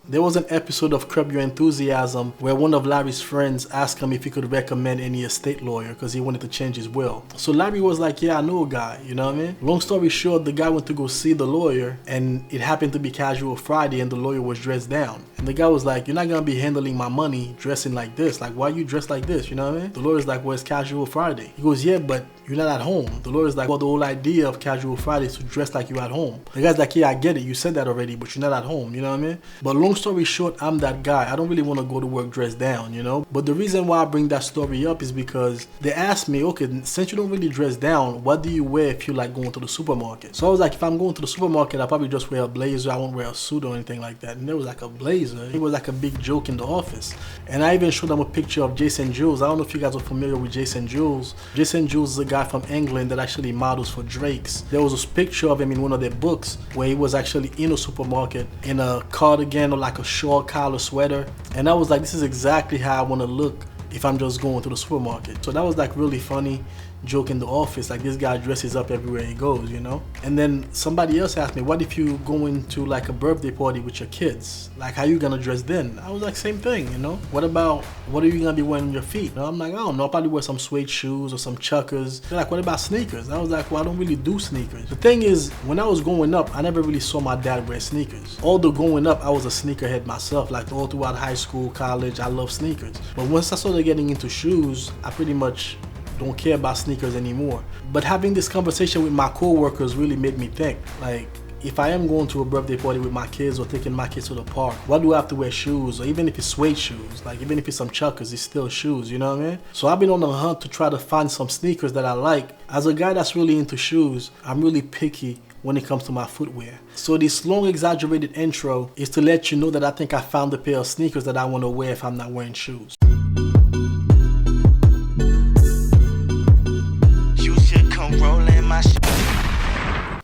There was an episode of Curb Your Enthusiasm where one of Larry's friends asked him if he could recommend any estate lawyer because he wanted to change his will. So Larry was like, yeah, I know a guy, you know what I mean? Long story short, the guy went to go see the lawyer, and it happened to be Casual Friday, and the lawyer was dressed down. And the guy was like, you're not gonna be handling my money dressing like this. Like, why are you dressed like this, you know what I mean? The lawyer's like, well, it's Casual Friday. He goes, yeah, but you're not at home. The lawyer's like, well, the whole idea of Casual Friday is to dress like you're at home. The guy's like, yeah, I get it. You said that already, but you're not at home, you know what I mean? But long story short, I'm that guy. I don't really want to go to work dressed down, you know? But the reason why I bring that story up is because they asked me, okay, since you don't really dress down, what do you wear if you like going to the supermarket? So I was like, if I'm going to the supermarket, I'll probably just wear a blazer. I won't wear a suit or anything like that. And there was like a blazer. It was like a big joke in the office. And I even showed them a picture of Jason Jules. I don't know if you guys are familiar with Jason Jules. Jason Jules is a guy from England that actually models for Drake's. There was a picture of him in one of their books where he was actually in a supermarket in a cardigan or like a short collar sweater, and I was like, this is exactly how I want to look if I'm just going to the supermarket. So that was like really funny joke in the office, like this guy dresses up everywhere he goes, you know? And then somebody else asked me, what if you go into like a birthday party with your kids? Like, how you gonna dress then? I was like, same thing, you know? What are you gonna be wearing on your feet? And I'm like, I don't know, I'll probably wear some suede shoes or some chuckers. They're like, what about sneakers? I was like, well, I don't really do sneakers. The thing is, when I was growing up, I never really saw my dad wear sneakers. Although growing up, I was a sneakerhead myself, like all throughout high school, college, I love sneakers. But once I started getting into shoes, I pretty much don't care about sneakers anymore. But having this conversation with my co-workers really made me think, like, if I am going to a birthday party with my kids or taking my kids to the park, why do I have to wear shoes? Or even if it's suede shoes, like even if it's some chuckers, it's still shoes, you know what I mean? So I've been on the hunt to try to find some sneakers that I like. As a guy that's really into shoes, I'm really picky when it comes to my footwear. So this long exaggerated intro is to let you know that I think I found a pair of sneakers that I want to wear if I'm not wearing shoes.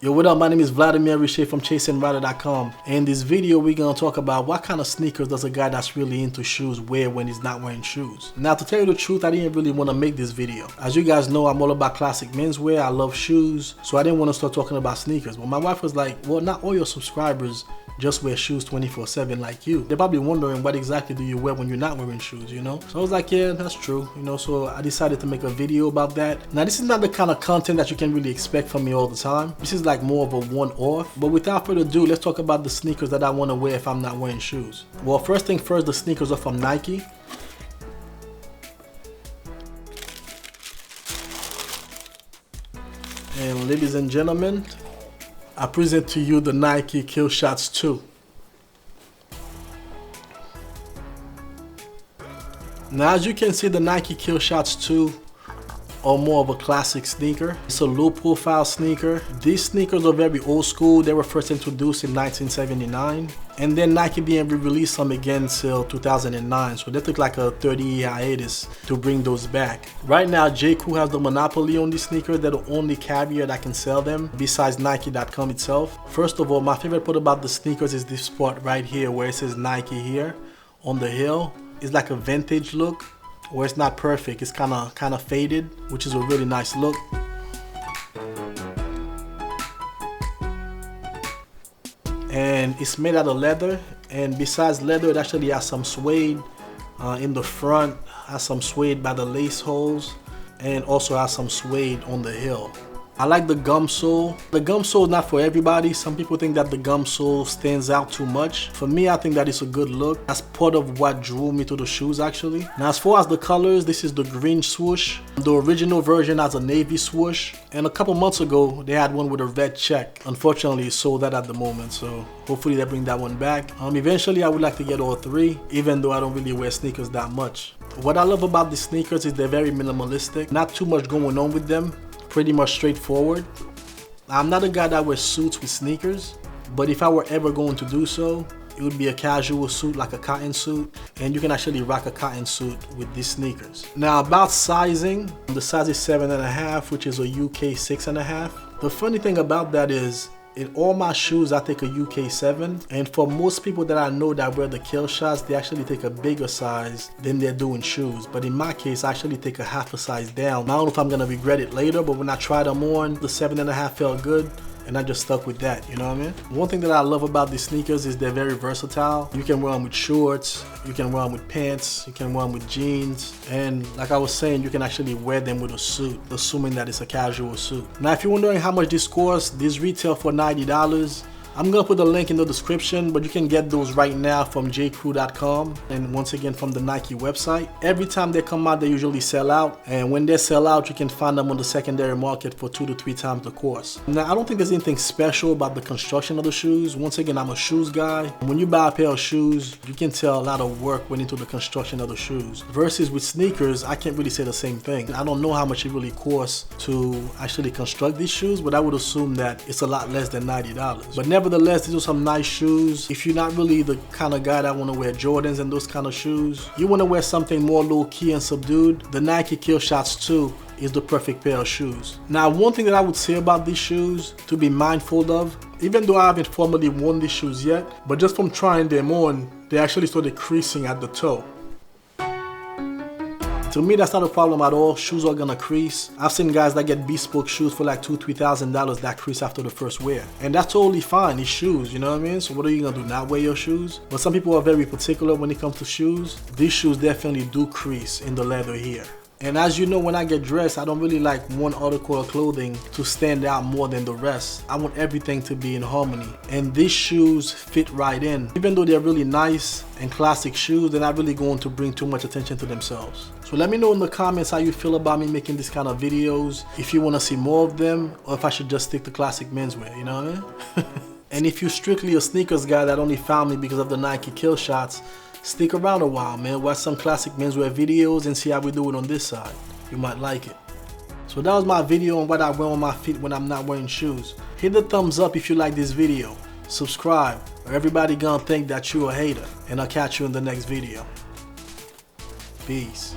Yo, what up? My name is Vladimir Riché from ChaseandRider.com. And in this video, we're going to talk about what kind of sneakers does a guy that's really into shoes wear when he's not wearing shoes. Now, to tell you the truth, I didn't really want to make this video. As you guys know, I'm all about classic menswear. I love shoes, so I didn't want to start talking about sneakers. But my wife was like, well, not all your subscribers just wear shoes 24/7 like you. They're probably wondering, what exactly do you wear when you're not wearing shoes, you know? So I was like, yeah, that's true, you know? So I decided to make a video about that. Now, this is not the kind of content that you can really expect from me all the time. This is like more of a one-off. But without further ado, let's talk about the sneakers that I want to wear if I'm not wearing shoes. Well, first thing first, the sneakers are from Nike. And ladies and gentlemen, I present to you the Nike KILLSHOT 2. Now, as you can see, the Nike KILLSHOT 2 are more of a classic sneaker. It's a low profile sneaker. These sneakers are very old school. They were first introduced in 1979. And then Nike didn't re-release them again till 2009. So they took like a 30-year hiatus to bring those back. Right now, J. Crew has the monopoly on these sneakers. They're the only carrier that can sell them besides Nike.com itself. First of all, my favorite part about the sneakers is this part right here where it says Nike here on the heel. It's like a vintage look, where it's not perfect. It's kind of faded, which is a really nice look. And it's made out of leather, and besides leather, it actually has some suede in the front, has some suede by the lace holes, and also has some suede on the heel. I like the gum sole. The gum sole is not for everybody. Some people think that the gum sole stands out too much. For me, I think that it's a good look. That's part of what drew me to the shoes, actually. Now, as far as the colors, this is the green swoosh. The original version has a navy swoosh. And a couple months ago, they had one with a red check. Unfortunately, it's sold out at the moment, so hopefully they bring that one back. Eventually, I would like to get all three, even though I don't really wear sneakers that much. What I love about the sneakers is they're very minimalistic. Not too much going on with them. Pretty much straightforward. I'm not a guy that wears suits with sneakers, but if I were ever going to do so, it would be a casual suit, like a cotton suit, and you can actually rock a cotton suit with these sneakers. Now, about sizing, the size is 7.5, which is a UK 6.5. The funny thing about that is, in all my shoes, I take a UK 7, and for most people that I know that wear the KILLSHOTs, they actually take a bigger size than they're doing shoes. But in my case, I actually take a half a size down. I don't know if I'm gonna regret it later, but when I tried them on, the 7.5 felt good. and I just stuck with that, you know what I mean? One thing that I love about these sneakers is they're very versatile. You can wear them with shorts, you can wear them with pants, you can wear them with jeans, and like I was saying, you can actually wear them with a suit, assuming that it's a casual suit. Now, if you're wondering how much this costs, these retail for $90. I'm gonna put the link in the description, but you can get those right now from jcrew.com, and once again from the Nike website. Every time they come out, they usually sell out, and when they sell out, you can find them on the secondary market for 2 to 3 times the cost. Now, I don't think there's anything special about the construction of the shoes. Once again, I'm a shoes guy. When you buy a pair of shoes, you can tell a lot of work went into the construction of the shoes. Versus with sneakers, I can't really say the same thing. I don't know how much it really costs to actually construct these shoes, but I would assume that it's a lot less than $90. But nevertheless, these are some nice shoes. If you're not really the kind of guy that want to wear Jordans and those kind of shoes, you want to wear something more low-key and subdued, the Nike KILLSHOT 2 is the perfect pair of shoes. Now, one thing that I would say about these shoes to be mindful of, even though I haven't formally worn these shoes yet, but just from trying them on, they actually started creasing at the toe. To me, that's not a problem at all. Shoes are gonna crease. I've seen guys that get bespoke shoes for like $2,000 to $3,000 that crease after the first wear. And that's totally fine, it's shoes, you know what I mean? So what are you gonna do, not wear your shoes? But some people are very particular when it comes to shoes. These shoes definitely do crease in the leather here. And as you know, when I get dressed, I don't really like one article of clothing to stand out more than the rest. I want everything to be in harmony. And these shoes fit right in. Even though they're really nice and classic shoes, they're not really going to bring too much attention to themselves. So let me know in the comments how you feel about me making this kind of videos. If you want to see more of them, or if I should just stick to classic menswear, you know what I mean? And if you're strictly a sneakers guy that only found me because of the Nike KILLSHOTs, stick around a while, man. Watch some classic menswear videos and see how we do it on this side. You might like it. So that was my video on what I wear on my feet when I'm not wearing shoes. Hit the thumbs up if you like this video. Subscribe, or everybody gonna think that you a hater. And I'll catch you in the next video. Peace.